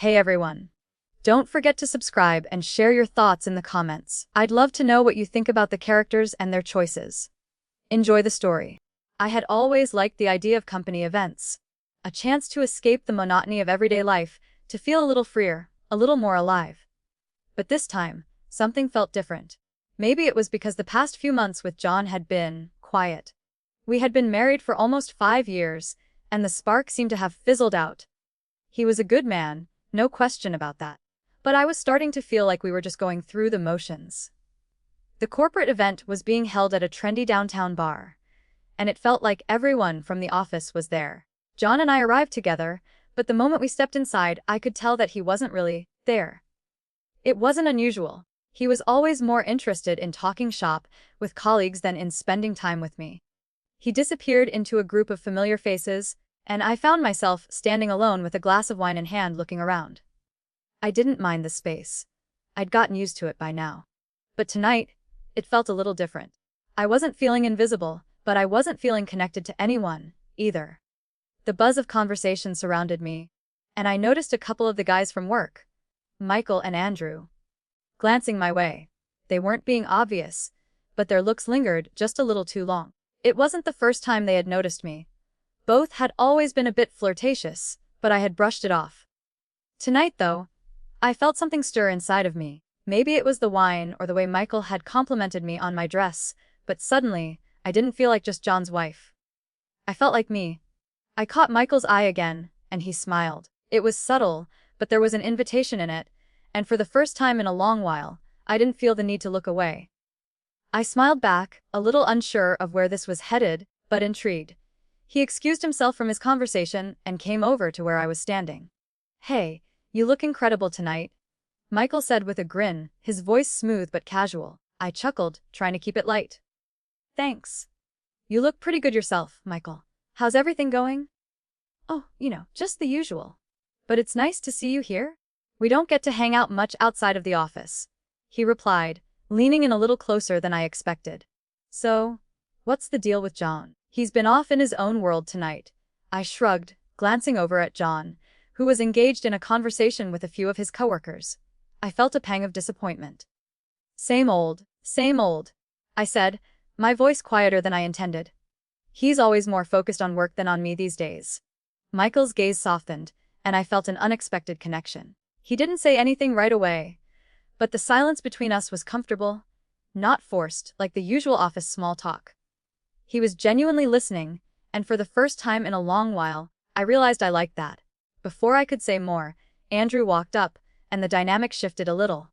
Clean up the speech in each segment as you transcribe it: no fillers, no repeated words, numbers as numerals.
Hey everyone. Don't forget to subscribe and share your thoughts in the comments. I'd love to know what you think about the characters and their choices. Enjoy the story. I had always liked the idea of company events. A chance to escape the monotony of everyday life, to feel a little freer, a little more alive. But this time, something felt different. Maybe it was because the past few months with John had been quiet. We had been married for almost 5 years, and the spark seemed to have fizzled out. He was a good man, no question about that. But I was starting to feel like we were just going through the motions. The corporate event was being held at a trendy downtown bar, and it felt like everyone from the office was there. John and I arrived together, but the moment we stepped inside, I could tell that he wasn't really there. It wasn't unusual. He was always more interested in talking shop with colleagues than in spending time with me. He disappeared into a group of familiar faces, and I found myself standing alone with a glass of wine in hand looking around. I didn't mind the space. I'd gotten used to it by now. But tonight, it felt a little different. I wasn't feeling invisible, but I wasn't feeling connected to anyone, either. The buzz of conversation surrounded me, and I noticed a couple of the guys from work, Michael and Andrew, glancing my way. They weren't being obvious, but their looks lingered just a little too long. It wasn't the first time they had noticed me. Both had always been a bit flirtatious, but I had brushed it off. Tonight, though, I felt something stir inside of me. Maybe it was the wine or the way Michael had complimented me on my dress, but suddenly, I didn't feel like just John's wife. I felt like me. I caught Michael's eye again, and he smiled. It was subtle, but there was an invitation in it, and for the first time in a long while, I didn't feel the need to look away. I smiled back, a little unsure of where this was headed, but intrigued. He excused himself from his conversation and came over to where I was standing. "Hey, you look incredible tonight," Michael said with a grin, his voice smooth but casual. I chuckled, trying to keep it light. "Thanks. You look pretty good yourself, Michael. How's everything going?" "Oh, just the usual. But it's nice to see you here. We don't get to hang out much outside of the office," he replied, leaning in a little closer than I expected. "So, what's the deal with John? He's been off in his own world tonight." I shrugged, glancing over at John, who was engaged in a conversation with a few of his coworkers. I felt a pang of disappointment. Same old," I said, my voice quieter than I intended. "He's always more focused on work than on me these days." Michael's gaze softened, and I felt an unexpected connection. He didn't say anything right away, but the silence between us was comfortable, not forced, like the usual office small talk. He was genuinely listening, and for the first time in a long while, I realized I liked that. Before I could say more, Andrew walked up, and the dynamic shifted a little.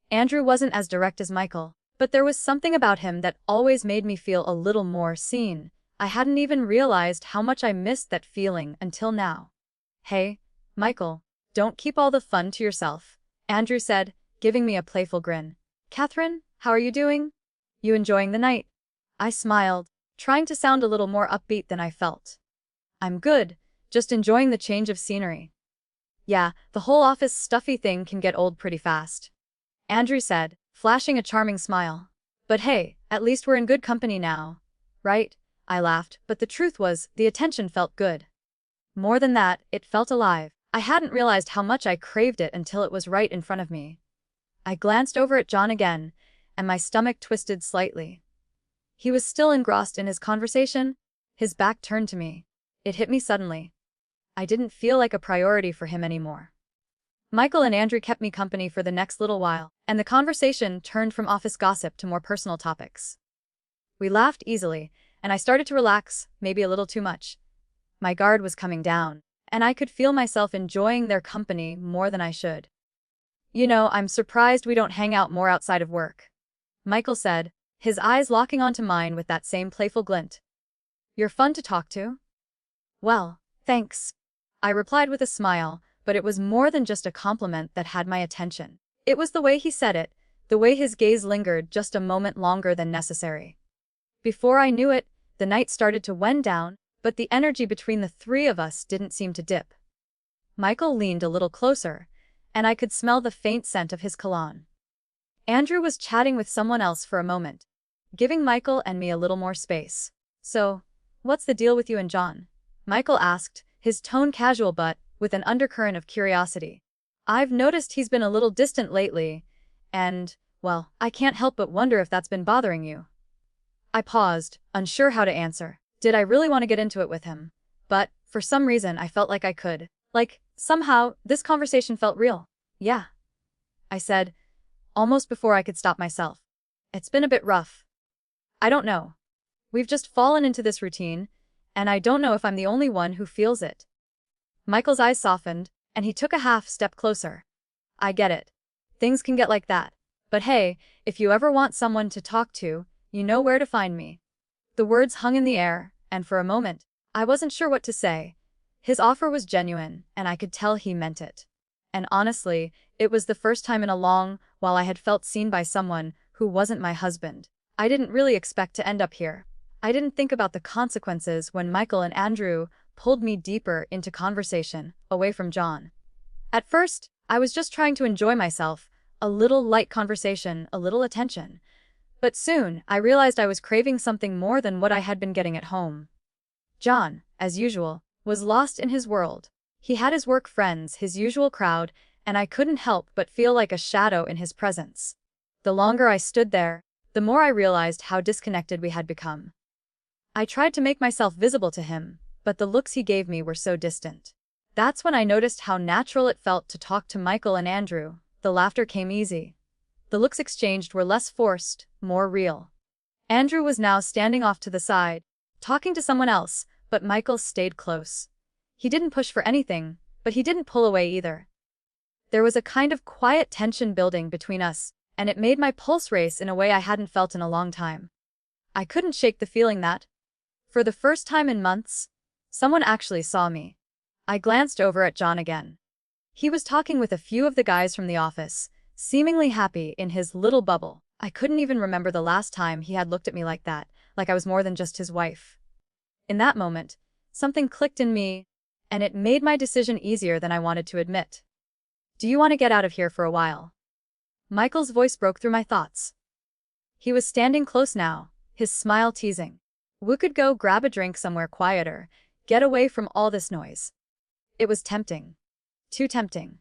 Andrew wasn't as direct as Michael, but there was something about him that always made me feel a little more seen. I hadn't even realized how much I missed that feeling until now. "Hey, Michael, don't keep all the fun to yourself," Andrew said, giving me a playful grin. "Catherine, how are you doing? You enjoying the night?" I smiled, trying to sound a little more upbeat than I felt. "I'm good, just enjoying the change of scenery." "Yeah, the whole office stuffy thing can get old pretty fast," Andrew said, flashing a charming smile. "But hey, at least we're in good company now, right?" I laughed, but the truth was, the attention felt good. More than that, it felt alive. I hadn't realized how much I craved it until it was right in front of me. I glanced over at John again, and my stomach twisted slightly. He was still engrossed in his conversation, his back turned to me. It hit me suddenly. I didn't feel like a priority for him anymore. Michael and Andrew kept me company for the next little while, and the conversation turned from office gossip to more personal topics. We laughed easily, and I started to relax, maybe a little too much. My guard was coming down, and I could feel myself enjoying their company more than I should. "I'm surprised we don't hang out more outside of work," Michael said, his eyes locking onto mine with that same playful glint. "You're fun to talk to." "Well, thanks," I replied with a smile, but it was more than just a compliment that had my attention. It was the way he said it, the way his gaze lingered just a moment longer than necessary. Before I knew it, the night started to wind down, but the energy between the three of us didn't seem to dip. Michael leaned a little closer, and I could smell the faint scent of his cologne. Andrew was chatting with someone else for a moment, giving Michael and me a little more space. "So, what's the deal with you and John?" Michael asked, his tone casual but with an undercurrent of curiosity. I've noticed he's been a little distant lately, and, well, I can't help but wonder if that's been bothering you. I paused, unsure how to answer. Did I really want to get into it with him? But, for some reason, I felt like I could. Like, somehow, this conversation felt real. Yeah, I said, almost before I could stop myself. It's been a bit rough. I don't know. We've just fallen into this routine, and I don't know if I'm the only one who feels it. Michael's eyes softened, and he took a half step closer. I get it. Things can get like that. But hey, if you ever want someone to talk to, you know where to find me. The words hung in the air, and for a moment, I wasn't sure what to say. His offer was genuine, and I could tell he meant it. And honestly, it was the first time in a long while I had felt seen by someone who wasn't my husband. I didn't really expect to end up here. I didn't think about the consequences when Michael and Andrew pulled me deeper into conversation, away from John. At first, I was just trying to enjoy myself, a little light conversation, a little attention. But soon, I realized I was craving something more than what I had been getting at home. John, as usual, was lost in his world. He had his work friends, his usual crowd, and I couldn't help but feel like a shadow in his presence. The longer I stood there, the more I realized how disconnected we had become. I tried to make myself visible to him, but the looks he gave me were so distant. That's when I noticed how natural it felt to talk to Michael and Andrew. The laughter came easy. The looks exchanged were less forced, more real. Andrew was now standing off to the side, talking to someone else, but Michael stayed close. He didn't push for anything, but he didn't pull away either. There was a kind of quiet tension building between us, and it made my pulse race in a way I hadn't felt in a long time. I couldn't shake the feeling that, for the first time in months, someone actually saw me. I glanced over at John again. He was talking with a few of the guys from the office, seemingly happy in his little bubble. I couldn't even remember the last time he had looked at me like that, like I was more than just his wife. In that moment, something clicked in me, and it made my decision easier than I wanted to admit. Do you want to get out of here for a while? Michael's voice broke through my thoughts. He was standing close now, his smile teasing. We could go grab a drink somewhere quieter, get away from all this noise. It was tempting. Too tempting.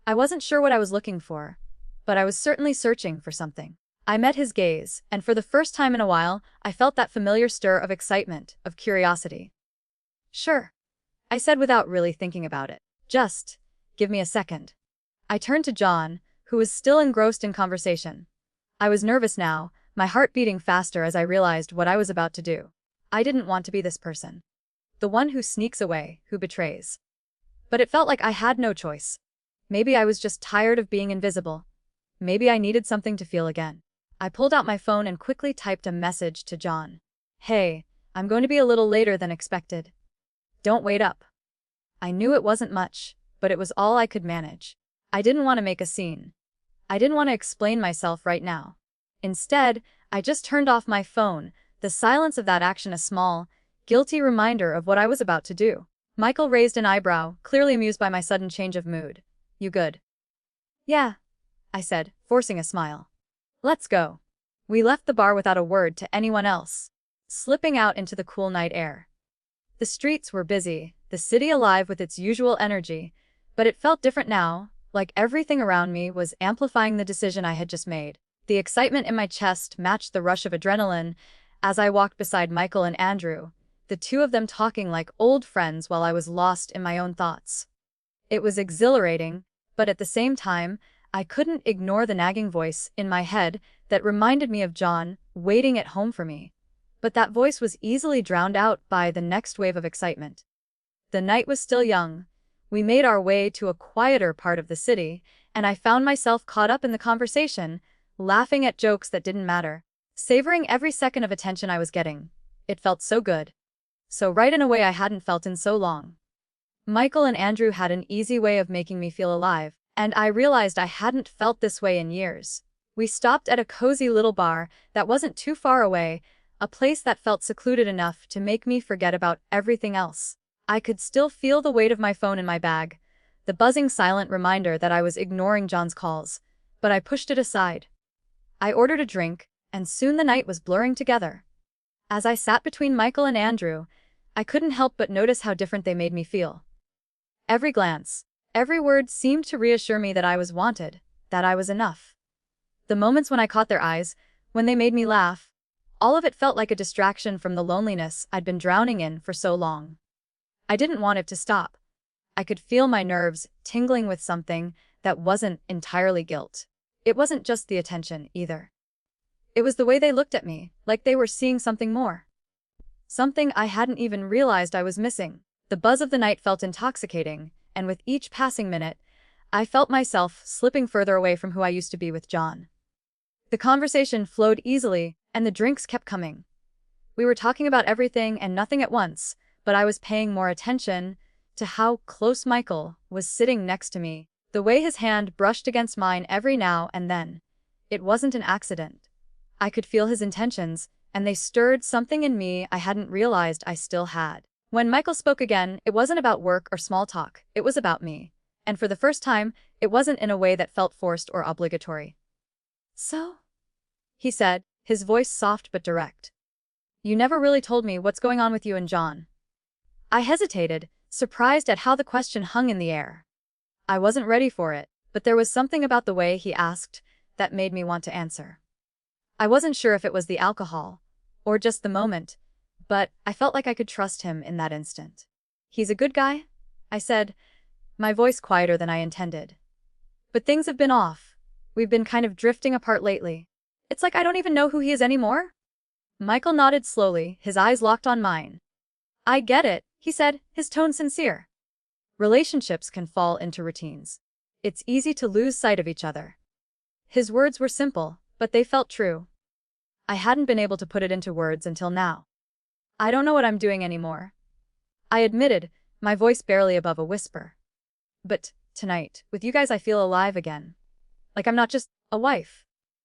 I wasn't sure what I was looking for, but I was certainly searching for something. I met his gaze, and for the first time in a while, I felt that familiar stir of excitement, of curiosity. Sure, I said without really thinking about it. Just, give me a second. I turned to John, who was still engrossed in conversation. I was nervous now, my heart beating faster as I realized what I was about to do. I didn't want to be this person. The one who sneaks away, who betrays. But it felt like I had no choice. Maybe I was just tired of being invisible. Maybe I needed something to feel again. I pulled out my phone and quickly typed a message to John. Hey, I'm going to be a little later than expected. Don't wait up. I knew it wasn't much, but it was all I could manage. I didn't want to make a scene. I didn't want to explain myself right now. Instead, I just turned off my phone, the silence of that action a small, guilty reminder of what I was about to do. Michael raised an eyebrow, clearly amused by my sudden change of mood. You good? Yeah, I said, forcing a smile. Let's go. We left the bar without a word to anyone else, slipping out into the cool night air. The streets were busy, the city alive with its usual energy, but it felt different now, like everything around me was amplifying the decision I had just made. The excitement in my chest matched the rush of adrenaline as I walked beside Michael and Andrew, the two of them talking like old friends while I was lost in my own thoughts. It was exhilarating, but at the same time, I couldn't ignore the nagging voice in my head that reminded me of John waiting at home for me. But that voice was easily drowned out by the next wave of excitement. The night was still young. We made our way to a quieter part of the city, and I found myself caught up in the conversation, laughing at jokes that didn't matter, savoring every second of attention I was getting. It felt so good. So right in a way I hadn't felt in so long. Michael and Andrew had an easy way of making me feel alive, and I realized I hadn't felt this way in years. We stopped at a cozy little bar that wasn't too far away, a place that felt secluded enough to make me forget about everything else. I could still feel the weight of my phone in my bag, the buzzing silent reminder that I was ignoring John's calls, but I pushed it aside. I ordered a drink, and soon the night was blurring together. As I sat between Michael and Andrew, I couldn't help but notice how different they made me feel. Every glance, Every word seemed to reassure me that I was wanted, that I was enough. The moments when I caught their eyes, when they made me laugh, all of it felt like a distraction from the loneliness I'd been drowning in for so long. I didn't want it to stop. I could feel my nerves tingling with something that wasn't entirely guilt. It wasn't just the attention, either. It was the way they looked at me, like they were seeing something more. Something I hadn't even realized I was missing. The buzz of the night felt intoxicating, and with each passing minute, I felt myself slipping further away from who I used to be with John. The conversation flowed easily, and the drinks kept coming. We were talking about everything and nothing at once, but I was paying more attention to how close Michael was sitting next to me, the way his hand brushed against mine every now and then. It wasn't an accident. I could feel his intentions, and they stirred something in me I hadn't realized I still had. When Michael spoke again, it wasn't about work or small talk, it was about me. And for the first time, it wasn't in a way that felt forced or obligatory. "So?" he said, his voice soft but direct. "You never really told me what's going on with you and John." I hesitated, surprised at how the question hung in the air. I wasn't ready for it, but there was something about the way he asked that made me want to answer. I wasn't sure if it was the alcohol, or just the moment, but I felt like I could trust him in that instant. "He's a good guy?" I said, my voice quieter than I intended. "But things have been off. We've been kind of drifting apart lately. It's like I don't even know who he is anymore." Michael nodded slowly, his eyes locked on mine. "I get it," he said, his tone sincere. "Relationships can fall into routines. It's easy to lose sight of each other." His words were simple, but they felt true. I hadn't been able to put it into words until now. "I don't know what I'm doing anymore," I admitted, my voice barely above a whisper. "But tonight, with you guys, I feel alive again. Like I'm not just a wife."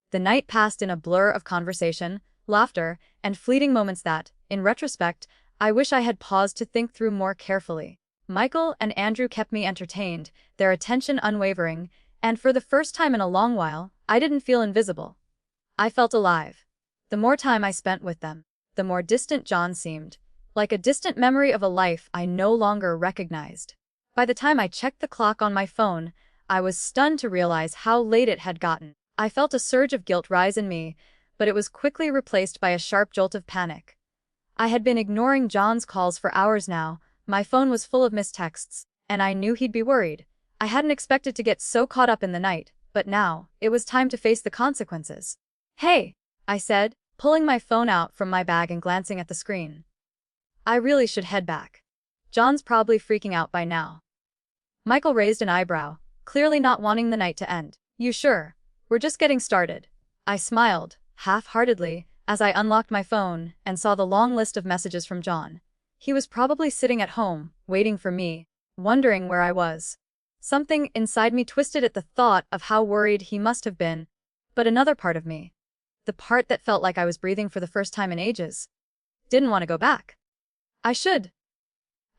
The night passed in a blur of conversation, laughter, and fleeting moments that, in retrospect, I wish I had paused to think through more carefully. Michael and Andrew kept me entertained, their attention unwavering, and for the first time in a long while, I didn't feel invisible. I felt alive. The more time I spent with them, the more distant John seemed, like a distant memory of a life I no longer recognized. By the time I checked the clock on my phone, I was stunned to realize how late it had gotten. I felt a surge of guilt rise in me, but it was quickly replaced by a sharp jolt of panic. I had been ignoring John's calls for hours now, my phone was full of missed texts, and I knew he'd be worried. I hadn't expected to get so caught up in the night, but now, it was time to face the consequences. "Hey," I said, pulling my phone out from my bag and glancing at the screen. "I really should head back. John's probably freaking out by now." Michael raised an eyebrow, clearly not wanting the night to end. "You sure? We're just getting started." I smiled, half-heartedly, as I unlocked my phone and saw the long list of messages from John. He was probably sitting at home, waiting for me, wondering where I was. Something inside me twisted at the thought of how worried he must have been, but another part of me, the part that felt like I was breathing for the first time in ages, didn't want to go back. "I should,"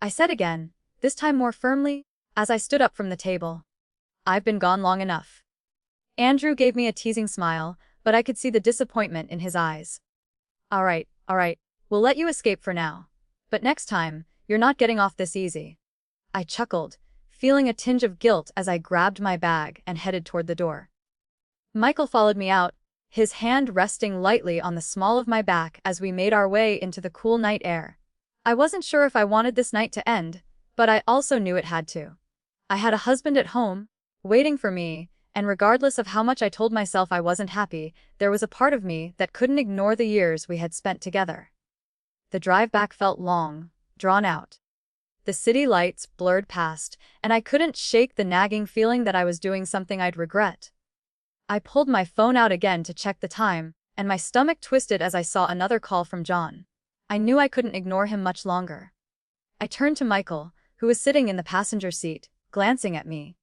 I said again, this time more firmly, as I stood up from the table. "I've been gone long enough." Andrew gave me a teasing smile, but I could see the disappointment in his eyes. All right, we'll let you escape for now. But next time, you're not getting off this easy." I chuckled, feeling a tinge of guilt as I grabbed my bag and headed toward the door. Michael followed me out, his hand resting lightly on the small of my back as we made our way into the cool night air. I wasn't sure if I wanted this night to end, but I also knew it had to. I had a husband at home, waiting for me, and regardless of how much I told myself I wasn't happy, there was a part of me that couldn't ignore the years we had spent together. The drive back felt long, drawn out. The city lights blurred past, and I couldn't shake the nagging feeling that I was doing something I'd regret. I pulled my phone out again to check the time, and my stomach twisted as I saw another call from John. I knew I couldn't ignore him much longer. I turned to Michael, who was sitting in the passenger seat, glancing at me.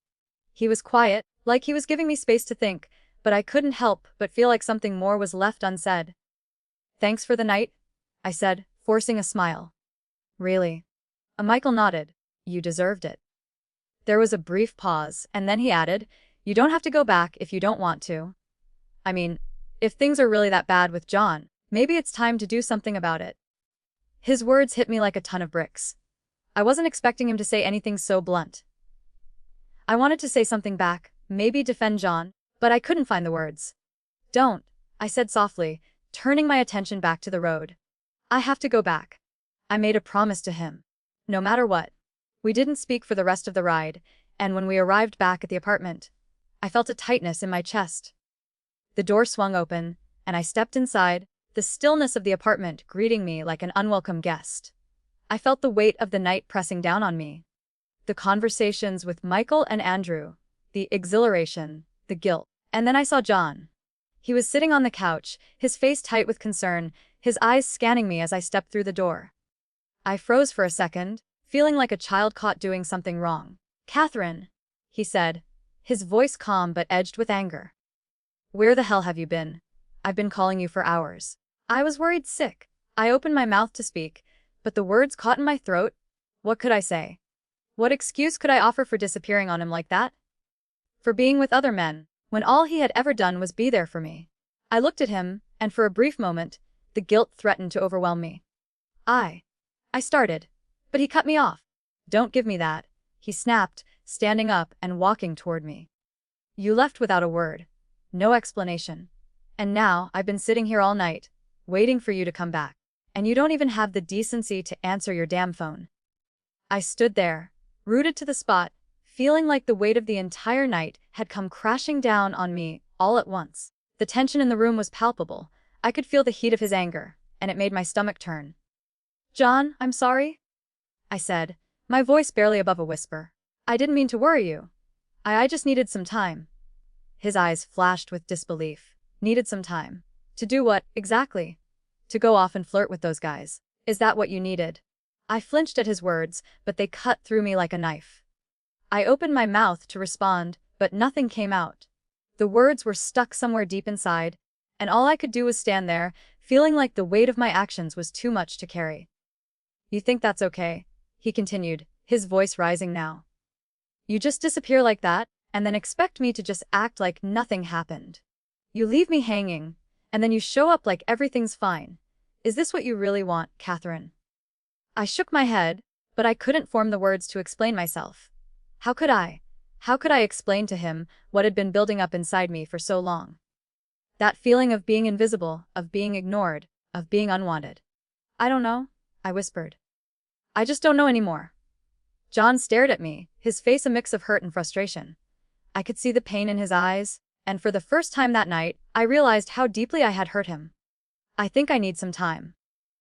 He was quiet, like he was giving me space to think, but I couldn't help but feel like something more was left unsaid. "Thanks for the night," I said, forcing a smile. "Really?" Michael nodded. "You deserved it." There was a brief pause, and then he added, "You don't have to go back if you don't want to. I mean, if things are really that bad with John, maybe it's time to do something about it." His words hit me like a ton of bricks. I wasn't expecting him to say anything so blunt. I wanted to say something back, maybe defend John, but I couldn't find the words. Don't, I said softly, turning my attention back to the road. I have to go back. I made a promise to him. No matter what. We didn't speak for the rest of the ride, and when we arrived back at the apartment, I felt a tightness in my chest. The door swung open, and I stepped inside, the stillness of the apartment greeting me like an unwelcome guest. I felt the weight of the night pressing down on me. The conversations with Michael and Andrew, the exhilaration, the guilt, and then I saw John. He was sitting on the couch, his face tight with concern, his eyes scanning me as I stepped through the door. I froze for a second, feeling like a child caught doing something wrong. "Catherine," he said, his voice calm but edged with anger. "Where the hell have you been? I've been calling you for hours." I was worried sick. I opened my mouth to speak, but the words caught in my throat. What could I say? What excuse could I offer for disappearing on him like that? For being with other men, when all he had ever done was be there for me. I looked at him, and for a brief moment, the guilt threatened to overwhelm me. I started, but he cut me off. "Don't give me that," he snapped, standing up and walking toward me. "You left without a word. No explanation. And now I've been sitting here all night, waiting for you to come back. And you don't even have the decency to answer your damn phone." I stood there, rooted to the spot, feeling like the weight of the entire night had come crashing down on me all at once. The tension in the room was palpable. I could feel the heat of his anger, and it made my stomach turn. "John, I'm sorry," I said, my voice barely above a whisper. "I didn't mean to worry you. I just needed some time." His eyes flashed with disbelief. Needed some time. To do what, exactly? To go off and flirt with those guys. Is that what you needed? I flinched at his words, but they cut through me like a knife. I opened my mouth to respond, but nothing came out. The words were stuck somewhere deep inside, and all I could do was stand there, feeling like the weight of my actions was too much to carry. "You think that's okay?" he continued, his voice rising now. "You just disappear like that, and then expect me to just act like nothing happened. You leave me hanging, and then you show up like everything's fine. Is this what you really want, Catherine?" I shook my head, but I couldn't form the words to explain myself. How could I? How could I explain to him what had been building up inside me for so long? That feeling of being invisible, of being ignored, of being unwanted. "I don't know," I whispered. "I just don't know anymore." John stared at me, his face a mix of hurt and frustration. I could see the pain in his eyes, and for the first time that night, I realized how deeply I had hurt him. "I think I need some time,"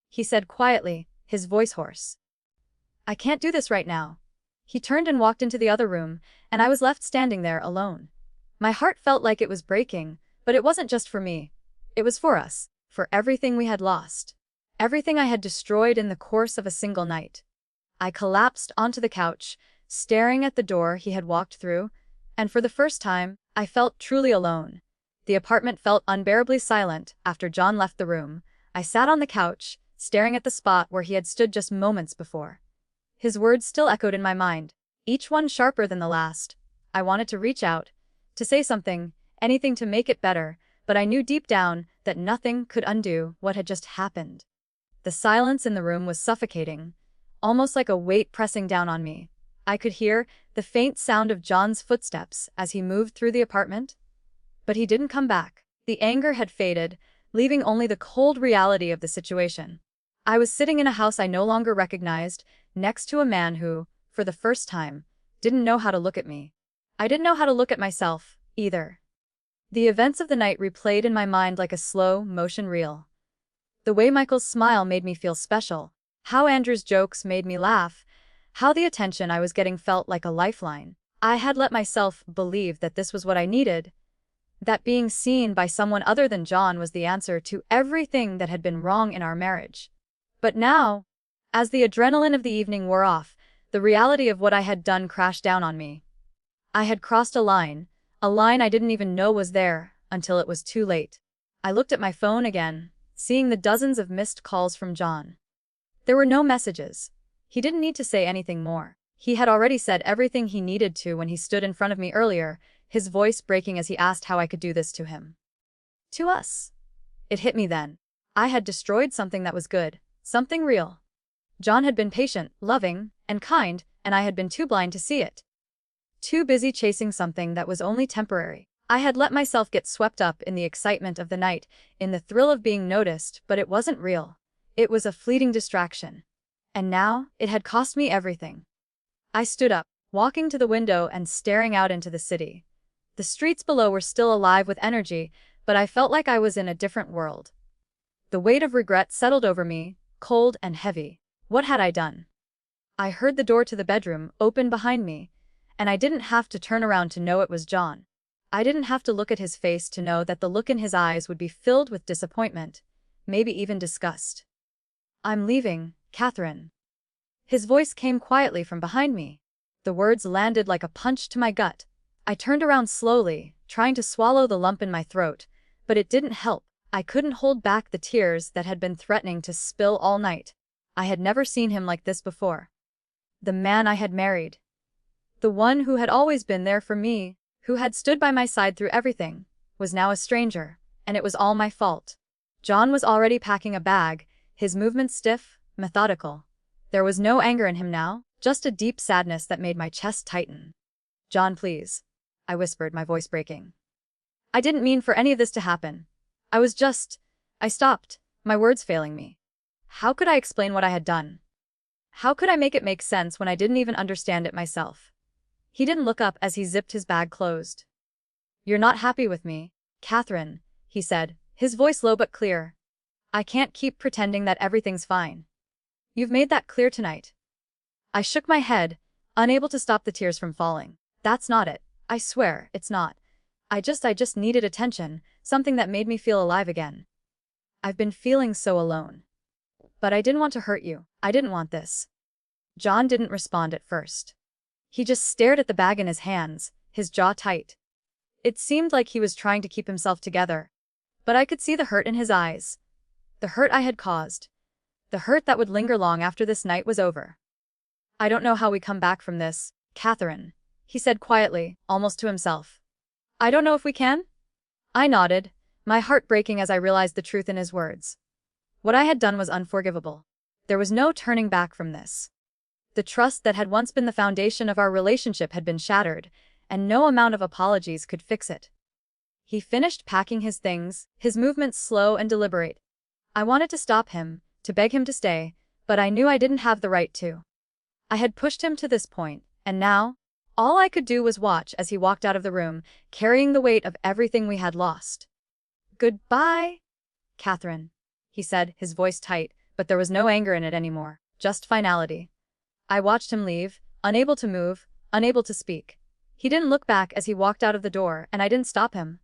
he said quietly, his voice hoarse. "I can't do this right now." He turned and walked into the other room, and I was left standing there alone. My heart felt like it was breaking, but it wasn't just for me. It was for us, for everything we had lost. Everything I had destroyed in the course of a single night. I collapsed onto the couch, staring at the door he had walked through, and for the first time, I felt truly alone. The apartment felt unbearably silent after John left the room. I sat on the couch, staring at the spot where he had stood just moments before. His words still echoed in my mind, each one sharper than the last. I wanted to reach out, to say something, anything to make it better, but I knew deep down that nothing could undo what had just happened. The silence in the room was suffocating, almost like a weight pressing down on me. I could hear the faint sound of John's footsteps as he moved through the apartment. But he didn't come back. The anger had faded, leaving only the cold reality of the situation. I was sitting in a house I no longer recognized, next to a man who, for the first time, didn't know how to look at me. I didn't know how to look at myself, either. The events of the night replayed in my mind like a slow-motion reel. The way Michael's smile made me feel special, how Andrew's jokes made me laugh, how the attention I was getting felt like a lifeline. I had let myself believe that this was what I needed, that being seen by someone other than John was the answer to everything that had been wrong in our marriage. But now, as the adrenaline of the evening wore off, the reality of what I had done crashed down on me. I had crossed a line I didn't even know was there, until it was too late. I looked at my phone again, seeing the dozens of missed calls from John. There were no messages. He didn't need to say anything more. He had already said everything he needed to when he stood in front of me earlier, his voice breaking as he asked how I could do this to him. To us. It hit me then. I had destroyed something that was good, something real. John had been patient, loving, and kind, and I had been too blind to see it. too busy chasing something that was only temporary. I had let myself get swept up in the excitement of the night, in the thrill of being noticed, but it wasn't real. It was a fleeting distraction. And now, it had cost me everything. I stood up, walking to the window and staring out into the city. The streets below were still alive with energy, but I felt like I was in a different world. The weight of regret settled over me, cold and heavy. What had I done? I heard the door to the bedroom open behind me, and I didn't have to turn around to know it was John. I didn't have to look at his face to know that the look in his eyes would be filled with disappointment, maybe even disgust. "I'm leaving, Catherine." His voice came quietly from behind me. The words landed like a punch to my gut. I turned around slowly, trying to swallow the lump in my throat, but it didn't help. I couldn't hold back the tears that had been threatening to spill all night. I had never seen him like this before. The man I had married. The one who had always been there for me, who had stood by my side through everything, was now a stranger, and it was all my fault. John was already packing a bag, his movements stiff, methodical. There was no anger in him now, just a deep sadness that made my chest tighten. "John, please," I whispered, my voice breaking. "I didn't mean for any of this to happen. I stopped, my words failing me. How could I explain what I had done? How could I make it make sense when I didn't even understand it myself?" He didn't look up as he zipped his bag closed. "You're not happy with me, Catherine," he said, his voice low but clear. "I can't keep pretending that everything's fine. You've made that clear tonight." I shook my head, unable to stop the tears from falling. "That's not it. I swear, it's not. I just needed attention, something that made me feel alive again. I've been feeling so alone. But I didn't want to hurt you. I didn't want this." John didn't respond at first. He just stared at the bag in his hands, his jaw tight. It seemed like he was trying to keep himself together. But I could see the hurt in his eyes. The hurt I had caused. The hurt that would linger long after this night was over. "I don't know how we come back from this, Catherine," he said quietly, almost to himself. "I don't know if we can?" I nodded, my heart breaking as I realized the truth in his words. What I had done was unforgivable. There was no turning back from this. The trust that had once been the foundation of our relationship had been shattered, and no amount of apologies could fix it. He finished packing his things, his movements slow and deliberate. I wanted to stop him, to beg him to stay, but I knew I didn't have the right to. I had pushed him to this point, and now, all I could do was watch as he walked out of the room, carrying the weight of everything we had lost. "Goodbye, Catherine," he said, his voice tight, but there was no anger in it anymore, just finality. I watched him leave, unable to move, unable to speak. He didn't look back as he walked out of the door, and I didn't stop him.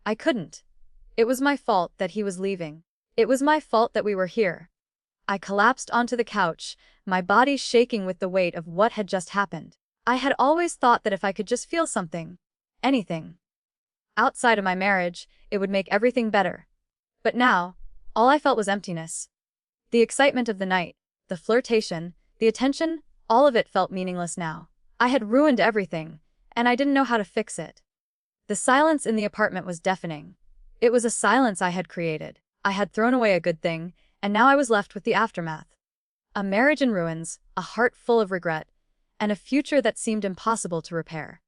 I couldn't. It was my fault that he was leaving. It was my fault that we were here. I collapsed onto the couch, my body shaking with the weight of what had just happened. I had always thought that if I could just feel something, anything, outside of my marriage, it would make everything better. But now, all I felt was emptiness. The excitement of the night, the flirtation, the attention, all of it felt meaningless now. I had ruined everything, and I didn't know how to fix it. The silence in the apartment was deafening. It was a silence I had created. I had thrown away a good thing, and now I was left with the aftermath. A marriage in ruins, a heart full of regret, and a future that seemed impossible to repair.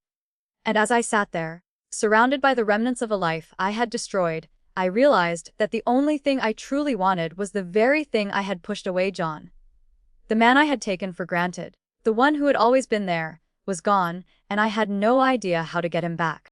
And as I sat there, surrounded by the remnants of a life I had destroyed, I realized that the only thing I truly wanted was the very thing I had pushed away: John. The man I had taken for granted, the one who had always been there, was gone, and I had no idea how to get him back.